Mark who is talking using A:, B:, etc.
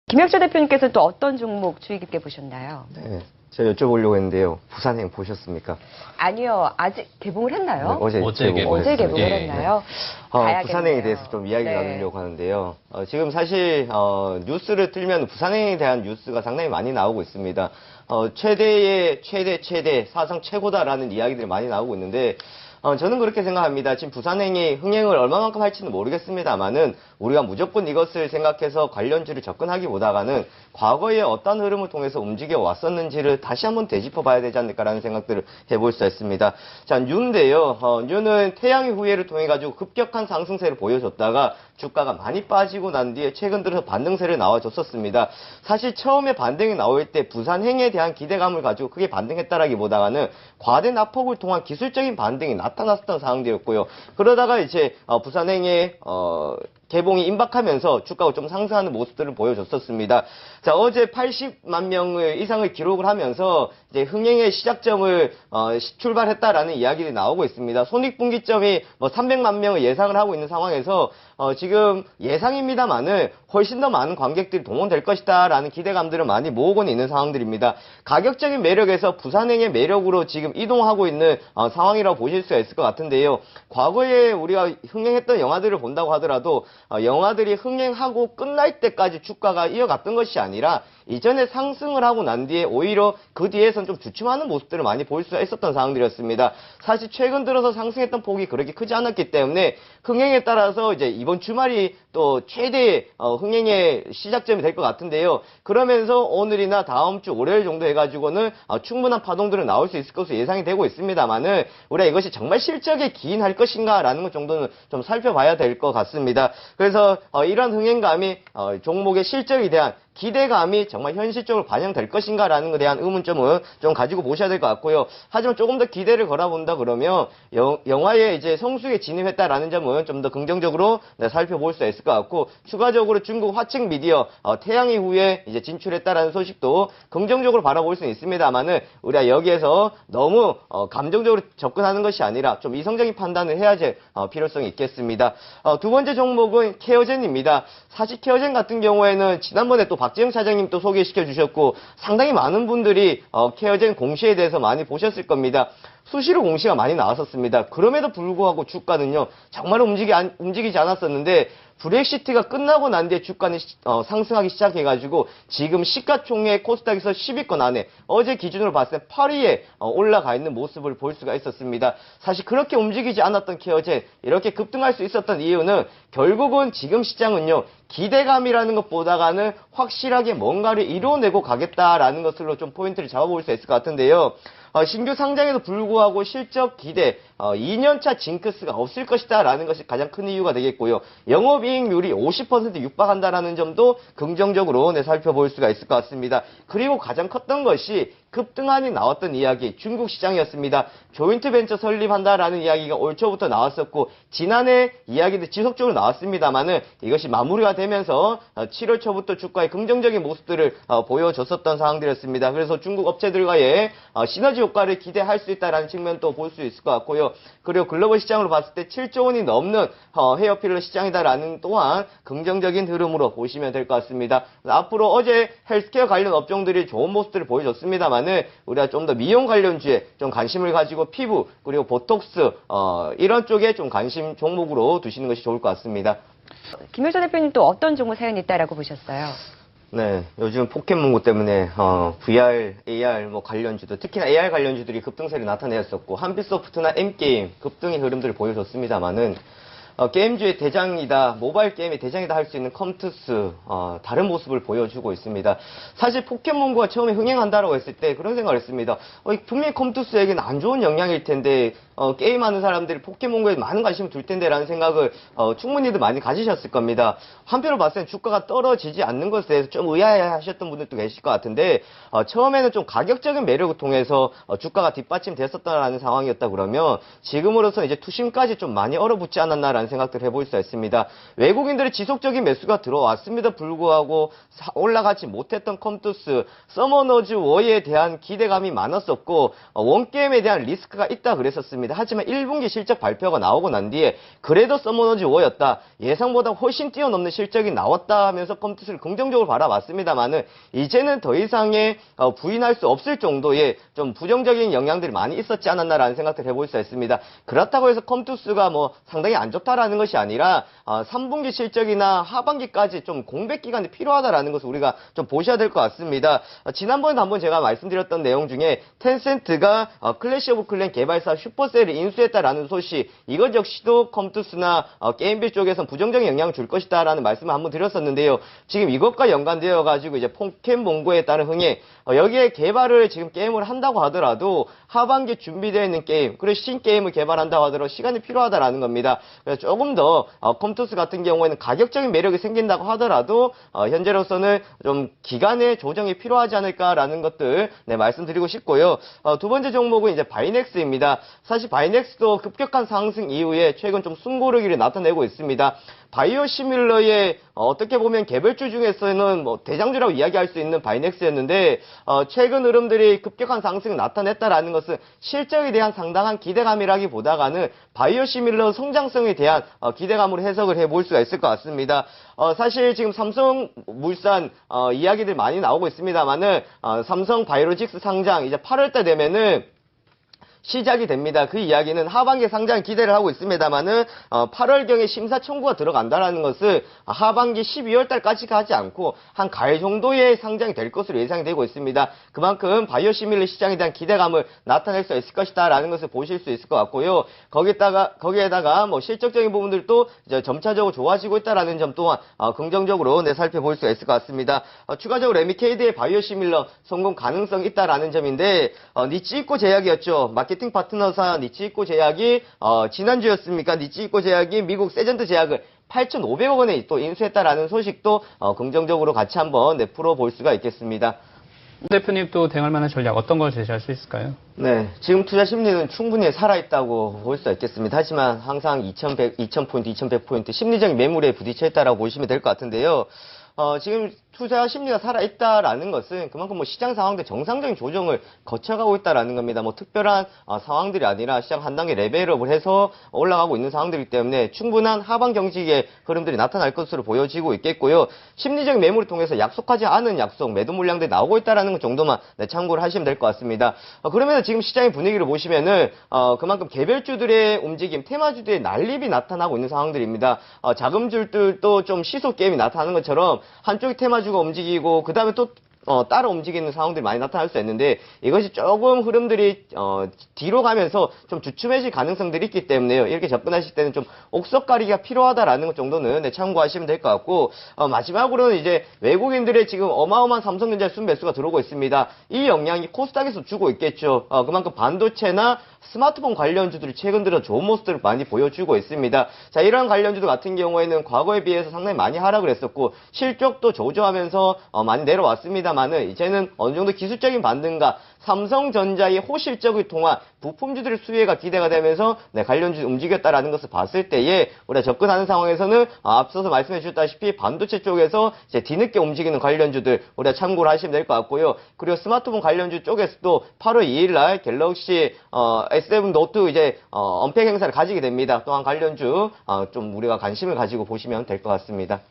A: 김혁철 대표님께서 또 어떤 종목 주의 깊게 보셨나요?
B: 네, 제가 여쭤보려고 했는데요. 부산행 보셨습니까?
A: 아니요, 아직 개봉을 했나요?
B: 네, 어제
A: 어제 개봉을 했나요?
B: 부산행에 대해서 좀 이야기 나누려고 하는데요. 지금 사실 뉴스를 틀면 부산행에 대한 뉴스가 상당히 많이 나오고 있습니다. 최대 사상 최고다라는 이야기들이 많이 나오고 있는데 저는 그렇게 생각합니다. 지금 부산행이 흥행을 얼마만큼 할지는 모르겠습니다만은 우리가 무조건 이것을 생각해서 관련주를 접근하기보다는 과거에 어떤 흐름을 통해서 움직여 왔었는지를 다시 한번 되짚어 봐야 되지 않을까라는 생각들을 해볼 수 있습니다. 자, 뉴인데요. 뉴는 태양의 후예를 통해 가지고 급격한 상승세를 보여줬다가 주가가 많이 빠지고 난 뒤에 최근 들어서 반등세를 나와줬었습니다. 사실 처음에 반등이 나올 때 부산행에 대한 기대감을 가지고 크게 반등했다라기보다는 과대 낙폭을 통한 기술적인 반등이 나타났었던 상황들이었고요. 그러다가 이제 부산행의 개봉이 임박하면서 주가가 좀 상승하는 모습들을 보여줬었습니다. 자, 어제 80만 명을 이상을 기록을 하면서 이제 흥행의 시작점을 출발했다라는 이야기들이 나오고 있습니다. 손익분기점이 300만 명을 예상을 하고 있는 상황에서 지금 예상입니다만은 훨씬 더 많은 관객들이 동원될 것이다라는 기대감들을 많이 모으고는 있는 상황들입니다. 가격적인 매력에서 부산행의 매력으로 지금 이동하고 있는 상황이라고 보실 수가 있을 것 같은데요. 과거에 우리가 흥행했던 영화들을 본다고 하더라도 영화들이 흥행하고 끝날 때까지 주가가 이어갔던 것이 아니라 이전에 상승을 하고 난 뒤에 오히려 그 뒤에선 좀 주춤하는 모습들을 많이 볼 수가 있었던 상황들이었습니다. 사실 최근 들어서 상승했던 폭이 그렇게 크지 않았기 때문에 흥행에 따라서 이제 이번 주말이 또 최대의 흥행의 시작점이 될 것 같은데요. 그러면서 오늘이나 다음 주 월요일 정도 해가지고는 충분한 파동들은 나올 수 있을 것으로 예상이 되고 있습니다만은 우리가 이것이 정말 실적에 기인할 것인가라는 것 정도는 좀 살펴봐야 될 것 같습니다. 그래서 이런 흥행감이 종목의 실적에 대한 기대감이 정말 현실적으로 반영될 것인가라는 것에 대한 의문점을 좀 가지고 보셔야 될 것 같고요. 하지만 조금 더 기대를 걸어본다 그러면 영화에 이제 성수기에 진입했다라는 점은 좀 더 긍정적으로 살펴볼 수 있을 것 같고, 추가적으로 중국 화청 미디어 태양의 후예 이제 진출했다라는 소식도 긍정적으로 바라볼 수는 있습니다만은 우리가 여기에서 너무 감정적으로 접근하는 것이 아니라 좀 이성적인 판단을 해야 될 필요성이 있겠습니다. 두 번째 종목은 케어젠입니다. 사실 케어젠 같은 경우에는 지난번에 또 박재영 차장님 또 소개시켜 주셨고 상당히 많은 분들이 케어젠 공시에 대해서 많이 보셨을 겁니다. 수시로 공시가 많이 나왔었습니다. 그럼에도 불구하고 주가는요 정말 움직이지 않았었는데 브렉시트가 끝나고 난 뒤에 주가는 상승하기 시작해가지고 지금 시가총액 코스닥에서 10위권 안에 어제 기준으로 봤을 때 8위에 올라가 있는 모습을 볼 수가 있었습니다. 사실 그렇게 움직이지 않았던 케어젠 이렇게 급등할 수 있었던 이유는 결국은 지금 시장은요 기대감이라는 것보다는 확실하게 뭔가를 이뤄내고 가겠다라는 것으로 좀 포인트를 잡아볼 수 있을 것 같은데요. 신규 상장에도 불구하고 실적 기대 2년차 징크스가 없을 것이다 라는 것이 가장 큰 이유가 되겠고요. 영업이익률이 50% 육박한다라는 점도 긍정적으로 살펴볼 수가 있을 것 같습니다. 그리고 가장 컸던 것이 급등안이 나왔던 이야기 중국 시장이었습니다. 조인트 벤처 설립한다라는 이야기가 올 초부터 나왔었고 지난해 이야기도 지속적으로 나왔습니다만은 이것이 마무리가 되면서 7월 초부터 주가의 긍정적인 모습들을 보여줬었던 상황들이었습니다. 그래서 중국 업체들과의 시너지 효과를 기대할 수 있다는 측면도 볼 수 있을 것 같고요. 그리고 글로벌 시장으로 봤을 때 7조 원이 넘는 헤어필러 시장이다라는 또한 긍정적인 흐름으로 보시면 될 것 같습니다. 앞으로 어제 헬스케어 관련 업종들이 좋은 모습들을 보여줬습니다만은 우리가 좀 더 미용 관련주에 좀 관심을 가지고 피부 그리고 보톡스 이런 쪽에 좀 관심 종목으로 두시는 것이 좋을 것 같습니다.
A: 김혁철 대표님 또 어떤 종목 사연이 있다라고 보셨어요?
B: 네, 요즘 포켓몬고 때문에 VR, AR 관련주도 특히나 AR 관련주들이 급등세를 나타내었었고 한빛소프트나 M게임 급등의 흐름들을 보여줬습니다만은 게임주의 대장이다, 모바일 게임의 대장이다 할 수 있는 컴투스 다른 모습을 보여주고 있습니다. 사실 포켓몬고가 처음에 흥행한다라고 했을 때 그런 생각을 했습니다. 분명히 컴투스에게는 안 좋은 영향일 텐데 게임하는 사람들이 포켓몬고에 많은 관심을 둘 텐데 라는 생각을 충분히들 많이 가지셨을 겁니다. 한편으로 봤을 때 주가가 떨어지지 않는 것에 대해서 좀 의아해하셨던 분들도 계실 것 같은데 처음에는 좀 가격적인 매력을 통해서 주가가 뒷받침됐었다라는 상황이었다 그러면 지금으로서 이제 투심까지 좀 많이 얼어붙지 않았나라는 않나라는 생각들을 해볼 수가 있습니다. 외국인들의 지속적인 매수가 들어왔음에도 불구하고 올라가지 못했던 컴투스, 서머너즈 워에 대한 기대감이 많았었고 원게임에 대한 리스크가 있다 그랬었습니다. 하지만 1분기 실적 발표가 나오고 난 뒤에 그래도 서머너즈 워였다. 예상보다 훨씬 뛰어넘는 실적이 나왔다 하면서 컴투스를 긍정적으로 바라봤습니다만은 이제는 더 이상의 부인할 수 없을 정도의 좀 부정적인 영향들이 많이 있었지 않았나라는 생각을 해볼 수가 있습니다. 그렇다고 해서 컴투스가 뭐 상당히 안 좋다라는 것이 아니라 3분기 실적이나 하반기까지 좀 공백 기간이 필요하다라는 것을 우리가 좀 보셔야 될 것 같습니다. 지난번에도 한번 제가 말씀드렸던 내용 중에 텐센트가 클래시 오브 클랜 개발사 슈퍼셀을 인수했다라는 소식, 이것 역시도 컴투스나 게임빌 쪽에선 부정적인 영향을 줄 것이다라는 말씀을 한번 드렸었는데요. 지금 이것과 연관되어 가지고 이제 포켓몬고에 따른 흥행, 여기에 개발을 지금 게임을 한다고 하더라도 하반기 준비되어 있는 게임, 그리고 신게임을 개발한다고 하더라도 시간이 필요하다라는 겁니다. 그래서 조금 더 컴투스 같은 경우에는 가격적인 매력이 생긴다고 하더라도 현재로서는 좀 기간의 조정이 필요하지 않을까라는 것들 말씀드리고 싶고요. 두 번째 종목은 이제 바이넥스입니다. 사실 바이넥스도 급격한 상승 이후에 최근 좀 숨고르기를 나타내고 있습니다. 바이오시밀러의 어떻게 보면 개별주 중에서는 뭐 대장주라고 이야기할 수 있는 바이넥스였는데 최근 흐름들이 급격한 상승을 나타냈다라는 것은 실적에 대한 상당한 기대감이라기보다는 바이오시밀러 성장성에 대한 기대감으로 해석을 해볼 수가 있을 것 같습니다. 사실 지금 삼성물산 이야기들 많이 나오고 있습니다만은 삼성 바이오로직스 상장 이제 8월달 되면은 시작이 됩니다. 그 이야기는 하반기 상장 기대를 하고 있습니다만은 8월경에 심사 청구가 들어간다라는 것을 하반기 12월 달까지 가지 않고 한 가을 정도의 상장이 될 것으로 예상이 되고 있습니다. 그만큼 바이오시밀러 시장에 대한 기대감을 나타낼 수 있을 것이다라는 것을 보실 수 있을 것 같고요. 거기에다가 뭐 실적적인 부분들도 이제 점차적으로 좋아지고 있다라는 점 또한 긍정적으로 살펴볼 수가 있을 것 같습니다. 추가적으로 레미케이드의 바이오시밀러 성공 가능성이 있다라는 점인데 니치이코 제약이었죠. 마케팅 파트너사 니치이코 제약이 지난주였습니까? 니치이코 제약이 미국 세전트 제약을 8,500억 원에 또 인수했다라는 소식도 긍정적으로 같이 한번 풀어볼 수가 있겠습니다.
C: 대표님 또 대응할 만한 전략 어떤 걸 제시할 수 있을까요?
B: 네, 지금 투자 심리는 충분히 살아있다고 볼 수 있겠습니다. 하지만 항상 2,100포인트, 2,100포인트 심리적인 매물에 부딪혀 있다라고 보시면 될 것 같은데요. 지금 투자 심리가 살아있다라는 것은 그만큼 뭐 시장 상황들 정상적인 조정을 거쳐가고 있다라는 겁니다. 뭐 특별한 상황들이 아니라 시장 한 단계 레벨업을 해서 올라가고 있는 상황들이기 때문에 충분한 하방 경직의 흐름들이 나타날 것으로 보여지고 있겠고요. 심리적인 매물을 통해서 약속하지 않은 약속, 매도 물량들이 나오고 있다라는 것 정도만 참고를 하시면 될 것 같습니다. 그러면 지금 시장의 분위기를 보시면은 그만큼 개별주들의 움직임, 테마주들의 난립이 나타나고 있는 상황들입니다. 자금줄들도 좀 시소 게임이 나타나는 것처럼 한쪽이 테마주가 움직이고 그 다음에 또 따라 움직이는 상황들이 많이 나타날 수 있는데 이것이 조금 흐름들이 뒤로 가면서 좀 주춤해질 가능성들이 있기 때문에요. 이렇게 접근하실 때는 좀 옥석가리기가 필요하다라는 것 정도는 참고하시면 될 것 같고 마지막으로는 이제 외국인들의 지금 어마어마한 삼성전자 순매수가 들어오고 있습니다. 이 영향이 코스닥에서 주고 있겠죠. 그만큼 반도체나 스마트폰 관련주들이 최근 들어 좋은 모습들을 많이 보여주고 있습니다. 자, 이런 관련주들 같은 경우에는 과거에 비해서 상당히 많이 하락을 했었고 실적도 조조하면서 많이 내려왔습니다만은 이제는 어느 정도 기술적인 반등과 삼성전자의 호실적을 통한 부품주들의 수혜가 기대가 되면서 관련주 움직였다라는 것을 봤을 때에 우리가 접근하는 상황에서는 앞서서 말씀해 주셨다시피 반도체 쪽에서 이제 뒤늦게 움직이는 관련주들 우리가 참고를 하시면 될 것 같고요. 그리고 스마트폰 관련주 쪽에서도 8월 2일 날 갤럭시 S7 노트 이제 언팩 행사를 가지게 됩니다. 또한 관련주 좀 우리가 관심을 가지고 보시면 될 것 같습니다.